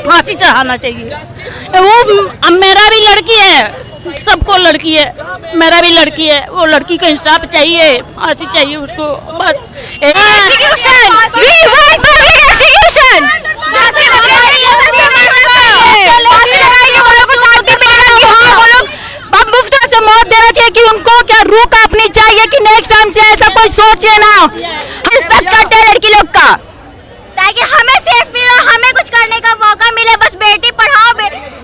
फांसी चढ़ाना चाहिए। वो मेरा भी लड़की है, सबको लड़की है, मेरा भी लड़की है, वो लड़की का इंसाफ चाहिए, फांसी चाहिए उसको बस। मौत देना चाहिए कि उनको क्या रूह कांपनी चाहिए कि नेक्स्ट टाइम से ऐसा कोई सोचे ना। रिस्पेक्ट करते हैं लड़की लोग का, ताकि हमें सेफ फील हो, हमें कुछ करने का मौका मिले। बस बेटी पढ़ाओ,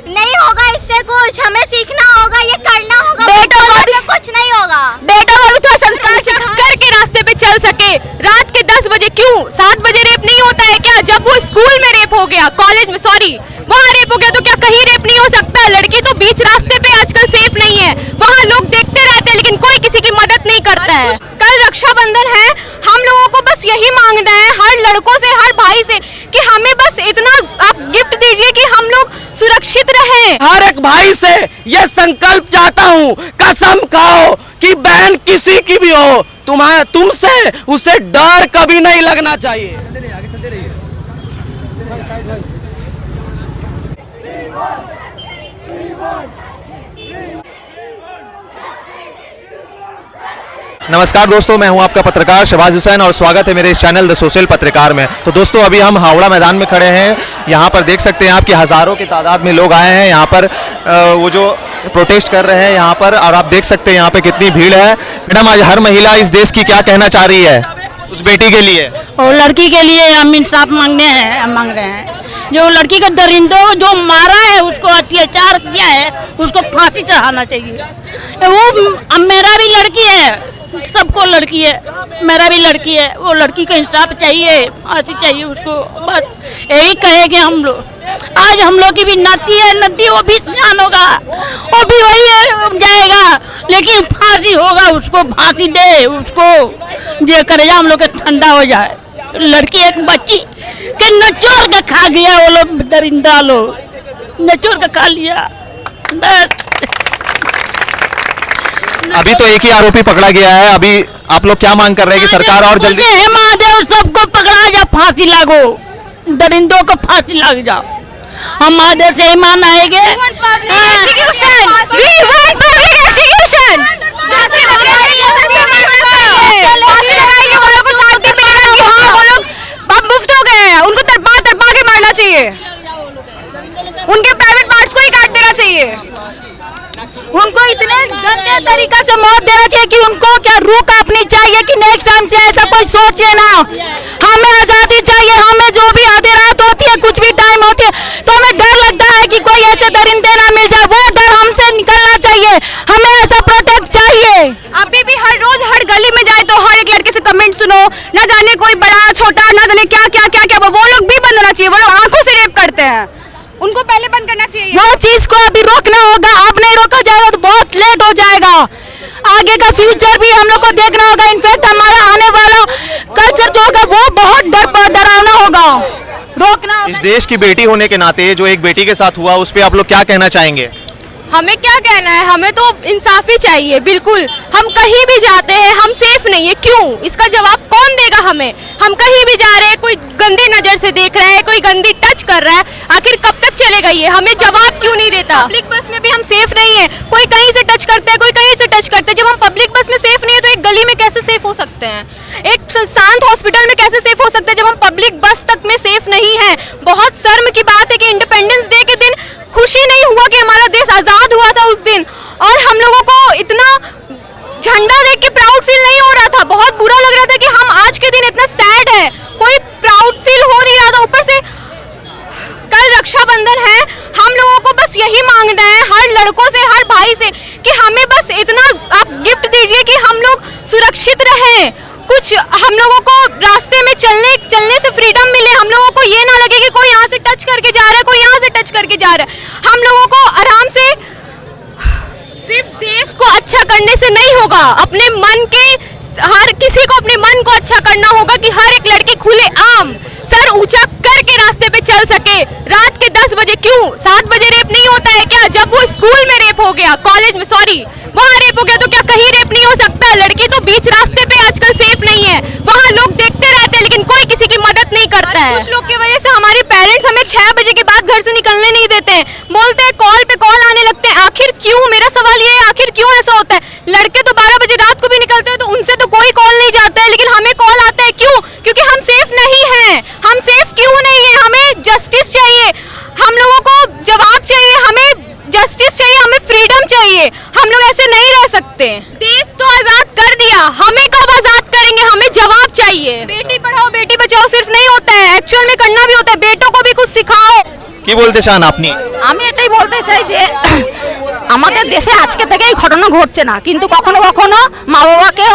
नहीं होगा इससे कुछ, हमें सीखना होगा, ये करना होगा, बेटों को भी कुछ नहीं होगा। बेटों को भी थोड़ा संस्कार करके रास्ते पे चल सके। रात के 10 बजे क्यों 7 बजे रेप नहीं होता है क्या? जब वो स्कूल में रेप हो गया, कॉलेज में सॉरी वहाँ रेप हो गया, तो क्या कहीं रेप नहीं हो सकता? लड़की तो बीच रास्ते पे आजकल सेफ नहीं है, वहाँ लोग देखते रहते हैं लेकिन कोई किसी की मदद नहीं करता है। कल रक्षाबंधन है, हम लोगों को बस यही मांगना है हर लड़कों से, हर भाई से कि हमें बस इतना आप गिफ्ट दीजिए कि हम लोग सुरक्षित रहें। हर एक भाई से ये संकल्प चाहता हूँ, कसम खाओ कि बहन किसी की भी हो, तुमसे उसे डर कभी नहीं लगना चाहिए। नमस्कार दोस्तों, मैं हूं आपका पत्रकार शहबाज हुसैन और स्वागत है मेरे इस चैनल द सोशल पत्रकार में। तो दोस्तों अभी हम हावड़ा मैदान में खड़े हैं। यहां पर देख सकते हैं आप कि हज़ारों की तादाद में लोग आए हैं यहां पर वो जो प्रोटेस्ट कर रहे हैं यहां पर, और आप देख सकते हैं यहां पे कितनी भीड़ है। मैडम, आज हर महिला इस देश की क्या कहना चाह रही है उस बेटी के लिए और लड़की के लिए? हम इंसाफ मांग रहे हैं। जो लड़की का दरिंदों जो मारा है, उसको अत्याचार किया है, उसको फांसी चढ़ाना चाहिए। वो मेरा भी लड़की है, सबको लड़की है, मेरा भी लड़की है, वो लड़की का इंसाफ चाहिए, फांसी चाहिए उसको बस। यही कहेंगे हम लोग। आज हम लोग की भी नाती है, नाती वो भी सियान होगा, वो भी वही जाएगा, लेकिन फांसी होगा उसको, फांसी दे उसको, जो करेगा हम लोग के ठंडा हो जाए। लड़की एक बच्ची के नचोर के खा गया, वो लोग दरिंदा लोग नचोर के खा लिया बस। अभी तो एक ही आरोपी पकड़ा गया है। अभी आप लोग क्या मांग कर रहे हैं कि सरकार और जल्दी महादेव सबको पकड़ा जा, फांसी लागो, दरिंदों को फांसी लग जाओ। हम महादेव से ईमान आएंगे। उनको तड़पा तड़पा के मारना चाहिए, उनके प्राइवेट पार्ट्स को ही काट देना चाहिए, उनको इतने गंदे तरीका से मौत देना चाहिए कि उनको क्या रूह कांपनी चाहिए कि नेक्स्ट टाइम से ऐसा कोई सोचे ना। हमें आजादी चाहिए, हमें जो भी आधी रात होती है, कुछ भी टाइम होती है, तो हमें डर लगता है कि कोई ऐसे दरिंदे ना मिल जाए, वो डर हमसे निकलना चाहिए। हमें ऐसा प्रोटेक्ट चाहिए। अभी भी हर रोज हर गली में जाए तो हर एक लड़के से कमेंट सुनो, ना जाने कोई बड़ा छोटा, ना जाने क्या क्या क्या क्या, वो लोग भी बंद होना चाहिए। वो लोग आंखों से रेप करते हैं, उनको पहले बंद करना चाहिए। वो चीज को अभी रोकना होगा, अब नहीं रोका जाएगा तो बहुत लेट हो जाएगा। आगे का फ्यूचर भी हम लोग को देखना होगा। इनफैक्ट हमारा आने वाला कल्चर जो होगा वो बहुत डरावना होगा, रोकना होगा। इस देश की बेटी होने के नाते जो एक बेटी के साथ हुआ उस पर आप लोग क्या कहना चाहेंगे? हमें क्या कहना है, हमें तो इंसाफी चाहिए। बिल्कुल, हम कहीं भी जाते हैं हम सेफ नहीं है, क्यों? इसका जवाब कौन देगा हमें? हम कहीं भी जा रहे हैं, कोई गंदी नजर से देख रहा है, कोई गंदी टच कर रहा है, आखिर कब तक चलेगा ये? हमें जवाब क्यों नहीं देता? पब्लिक बस में भी हम सेफ नहीं है, कोई कहीं से टच करता है, कोई कहीं से टच करता है। जब हम पब्लिक बस में सेफ नहीं है तो एक गली में कैसे सेफ हो सकते हैं? एक शांत हॉस्पिटल में कैसे सेफ हो सकते हैं जब हम पब्लिक बस तक में सेफ नहीं है? बहुत शर्म की बात है कि इंडिपेंडेंस डे के दिन खुशी नहीं हुआ कि हमारा देश आजाद हुआ था उस दिन, और हम लोगों को इतना झंडा देख के प्राउड फील नहीं हो रहा था। बहुत बुरा लग रहा था कि हम आज के दिन इतना सैड है, कोई प्राउड फील हो नहीं रहा था। ऊपर से कल रक्षाबंधन है, हम लोगों को बस यही मांगना है हर लड़कों से, हर भाई से कि हमें बस इतना आप गिफ्ट दीजिए कि हम लोग सुरक्षित रहें, कुछ हम लोगों को रास्ते में चलने से फ्रीडम मिले, हम लोगों को ये ना लगे कि कोई यहाँ से टच करके जा रहा है, कोई यहाँ से टच करके जा रहा है। हम लोगों को आराम से, सिर्फ देश को अच्छा करने से नहीं होगा, अपने मन के हर किसी को अपने मन को अच्छा करना होगा कि हर एक लड़की खुले आम सर ऊंचा करके रास्ते पे चल सके। रात के 10 बजे क्यों 7 बजे रेप नहीं होता है क्या? जब वो स्कूल में रेप हो गया, कॉलेज में सॉरी वहाँ रेप हो गया, तो क्या कहीं रेप नहीं हो सकता? लड़की तो बीच रास्ते पे आजकल सेफ नहीं है, वहाँ लोग देखते रहते हैं लेकिन कोई किसी की मदद नहीं करता है। कुछ लोग की वजह से हमारे पेरेंट्स हमें 6 बजे के बाद घर से निकलने नहीं देते हैं, बोलते हैं कॉल पे कॉल आने लगते हैं। आखिर क्यों, मेरा सवाल ये है, आखिर क्यों ऐसा होता है? लड़के तो 12 बजे रात को भी निकलते हैं तो उनसे तो कोई कॉल नहीं जाता है, लेकिन हमें कॉल आता है। क्यों? क्योंकि हम सेफ नहीं हैं। हम सेफ क्यों नहीं है? हमें जस्टिस चाहिए, हम लोगों को जवाब चाहिए, हमें जस्टिस चाहिए, हमें फ्रीडम चाहिए। हम लोग ऐसे नहीं रह सकते। देश तो आजाद कर दिया, हमें कब आजाद करेंगे? हमें जवाब चाहिए। बेटी पढ़ाओ बेटी बचाओ सिर्फ नहीं होता है, एक्चुअल में करना भी होता है। बेटों को भी कुछ सिखाओ। কি বলতে চান আপনি? আমি এটাই বলতে চাই যে আমাদের দেশে আজকে থেকে এই ঘটনা ঘটছে না, কিন্তু কখনো কখনো মা বাবাকে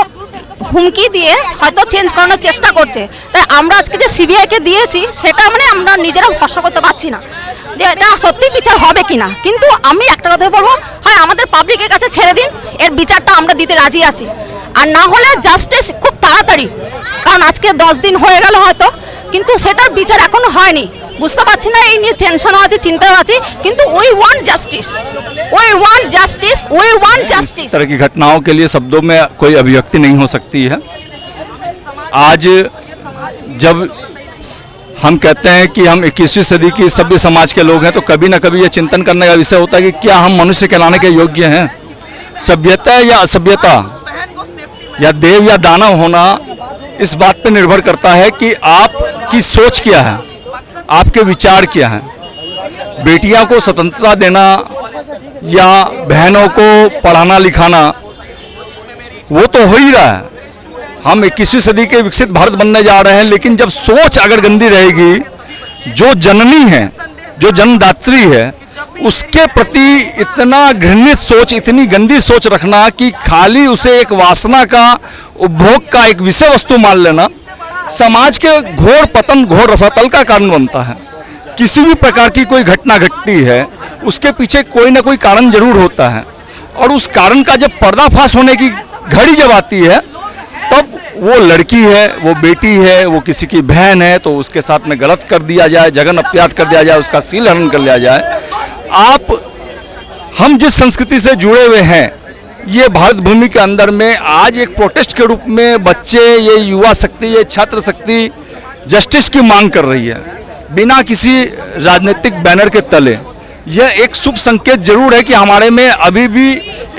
হুমকি দিয়ে হয়তো চেঞ্জ করানোর চেষ্টা করছে। তাই আমরা আজকে যে সিবিআইকে দিয়েছি সেটা মানে আমরা নিজেরা ভরসা করতে পারছি না যে এটা সত্যি বিচার হবে কিনা। কিন্তু আমি একটা কথা বলবো, হয় আমাদের পাবলিকের কাছে ছেড়ে দিন, এর বিচারটা আমরা দিতে রাজি আছি। আর না হলে জাস্টিস খুব তাড়াতাড়ি, কারণ আজকে 10 দিন হয়ে গেল হয়তো, কিন্তু সেটার বিচার এখনো হয়নি। বুঝতে পারছি না, এই নিয়ে টেনশনও আছে, চিন্তাও আছে, কিন্তু we want justice, we want justice, we want justice. इस तरह की घटनाओं के लिए शब्दों में कोई अभिव्यक्ति नहीं हो सकती है। आज जब हम कहते हैं कि हम 21वीं सदी की सभ्य समाज के लोग हैं तो कभी ना कभी ये चिंतन करने का विषय होता है कि क्या हम मनुष्य कहलाने के योग्य हैं? सभ्यता या असभ्यता या देव या दानव होना इस बात पर निर्भर करता है कि आपकी सोच क्या है, आपके विचार क्या हैं। बेटियों को स्वतंत्रता देना या बहनों को पढ़ाना लिखाना वो तो हो ही रहा है। हम 21वीं सदी के विकसित भारत बनने जा रहे हैं, लेकिन जब सोच अगर गंदी रहेगी, जो जननी है, जो जन्मदात्री है, उसके प्रति इतना घृणित सोच, इतनी गंदी सोच रखना कि खाली उसे एक वासना का, उपभोग का एक विषय वस्तु मान लेना, समाज के घोर पतन, घोर रसातल का कारण बनता है। किसी भी प्रकार की कोई घटना घटती है उसके पीछे कोई ना कोई कारण जरूर होता है, और उस कारण का जब पर्दाफाश होने की घड़ी जब आती है तब वो लड़की है, वो बेटी है, वो किसी की बहन है तो उसके साथ में गलत कर दिया जाए, जघन अपराध कर दिया जाए, उसका सील हरण कर लिया जाए। हम जिस संस्कृति से जुड़े हुए हैं, ये भारत भूमि के अंदर में आज एक प्रोटेस्ट के रूप में बच्चे, ये युवा शक्ति, ये छात्र शक्ति जस्टिस की मांग कर रही है बिना किसी राजनीतिक बैनर के तले। यह एक शुभ संकेत जरूर है कि हमारे में अभी भी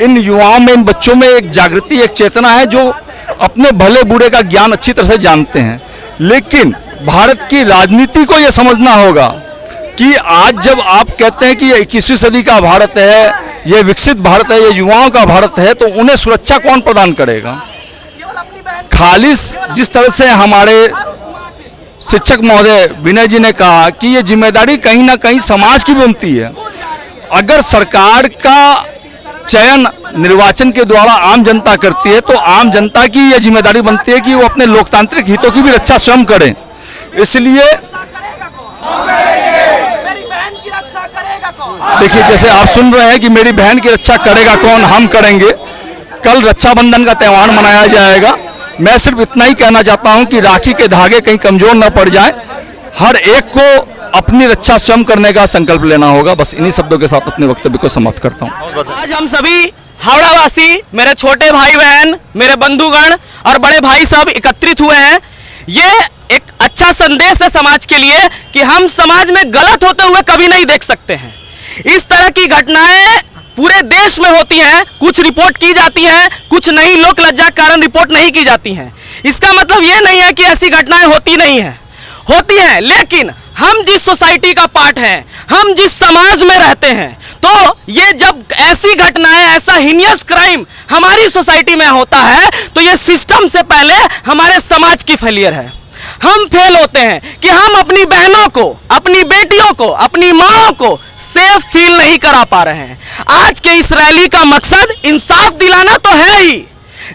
इन युवाओं में, इन बच्चों में एक जागृति, एक चेतना है जो अपने भले बुरे का ज्ञान अच्छी तरह से जानते हैं। लेकिन भारत की राजनीति को यह समझना होगा कि आज जब आप कहते हैं कि ये 21वीं सदी का भारत है, ये विकसित भारत है, ये युवाओं का भारत है, तो उन्हें सुरक्षा कौन प्रदान करेगा? खालिस जिस तरह से हमारे शिक्षक महोदय विनय जी ने कहा कि ये जिम्मेदारी कहीं ना कहीं समाज की बनती है। अगर सरकार का चयन निर्वाचन के द्वारा आम जनता करती है तो आम जनता की यह जिम्मेदारी बनती है कि वो अपने लोकतांत्रिक हितों की भी रक्षा स्वयं करें। इसलिए देखिए, जैसे आप सुन रहे हैं कि मेरी बहन की रक्षा करेगा कौन, हम करेंगे। कल रक्षाबंधन का त्यौहार मनाया जाएगा। मैं सिर्फ इतना ही कहना चाहता हूं कि राखी के धागे कहीं कमजोर न पड़ जाए। हर एक को अपनी रक्षा स्वयं करने का संकल्प लेना होगा। बस इन्हीं शब्दों के साथ अपने वक्तव्य को समाप्त करता हूं। आज हम सभी हावड़ा वासी, मेरे छोटे भाई बहन, मेरे बंधुगण और बड़े भाई सब एकत्रित हुए हैं। ये एक अच्छा संदेश है समाज के लिए कि हम समाज में गलत होते हुए कभी नहीं देख सकते हैं। इस तरह की घटनाएं पूरे देश में होती हैं, कुछ रिपोर्ट की जाती हैं, कुछ नहीं, लोक लज्जा के कारण रिपोर्ट नहीं की जाती हैं। इसका मतलब ये नहीं है कि ऐसी घटनाएं होती नहीं हैं, होती हैं। लेकिन हम जिस सोसाइटी का पार्ट हैं, हम जिस समाज में रहते हैं, तो ये जब ऐसी घटनाएं, ऐसा हीनियस क्राइम हमारी सोसाइटी में होता है तो ये सिस्टम से पहले हमारे समाज की फेलियर है। हम फेल होते हैं कि हम अपनी बहनों को, अपनी बेटियों को, अपनी माओं को सेफ फील नहीं करा पा रहे हैं। आज के इस रैली का मकसद इंसाफ दिलाना तो है ही,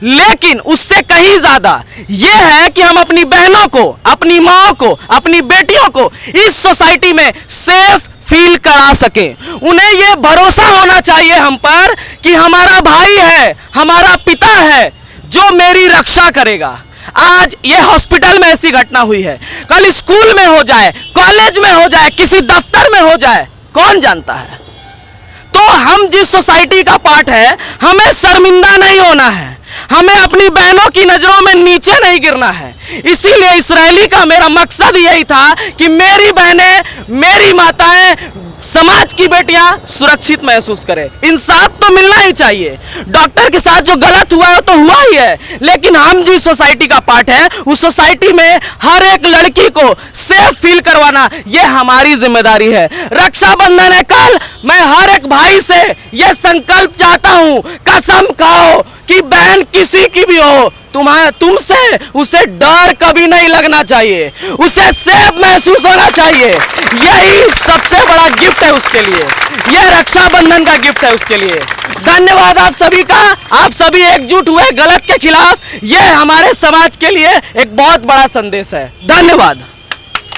लेकिन उससे कहीं ज्यादा ये है कि हम अपनी बहनों को, अपनी माओं को, अपनी बेटियों को इस सोसाइटी में सेफ फील करा सके। उन्हें ये भरोसा होना चाहिए हम पर कि हमारा भाई है, हमारा पिता है जो मेरी रक्षा करेगा। आज ये हॉस्पिटल में ऐसी घटना हुई है, कल स्कूल में हो जाए, कॉलेज में हो जाए, किसी दफ्तर में हो जाए, कौन जानता है। तो हम जिस सोसाइटी का पार्ट है, हमें शर्मिंदा नहीं होना है, हमें अपनी बहनों की नजरों में नीचे नहीं गिरना है। इसीलिए इस्राएली का मेरा मकसद यही था कि मेरी बहनें, मेरी माताएं, समाज की बेटियां सुरक्षित महसूस करें। इंसाफ तो मिलना ही चाहिए। डॉक्टर के साथ जो गलत हुआ है तो हुआ ही है, लेकिन हम जिस सोसाइटी का पार्ट है उस सोसाइटी में हर एक लड़की को सेफ फील करवाना ये हमारी जिम्मेदारी है। रक्षाबंधन है कल, मैं हर एक भाई से ये संकल्प चाहता हूं, कसम खाओ कि बहन किसी की भी हो, तुमसे उसे डर कभी नहीं लगना चाहिए, उसे सेफ महसूस होना चाहिए। यही सबसे बड़ा गिफ्ट है उसके लिए, यह रक्षाबंधन का गिफ्ट है उसके लिए। धन्यवाद आप सभी का, आप सभी एकजुट हुए गलत के खिलाफ। यह हमारे समाज के लिए एक बहुत बड़ा संदेश है। धन्यवाद।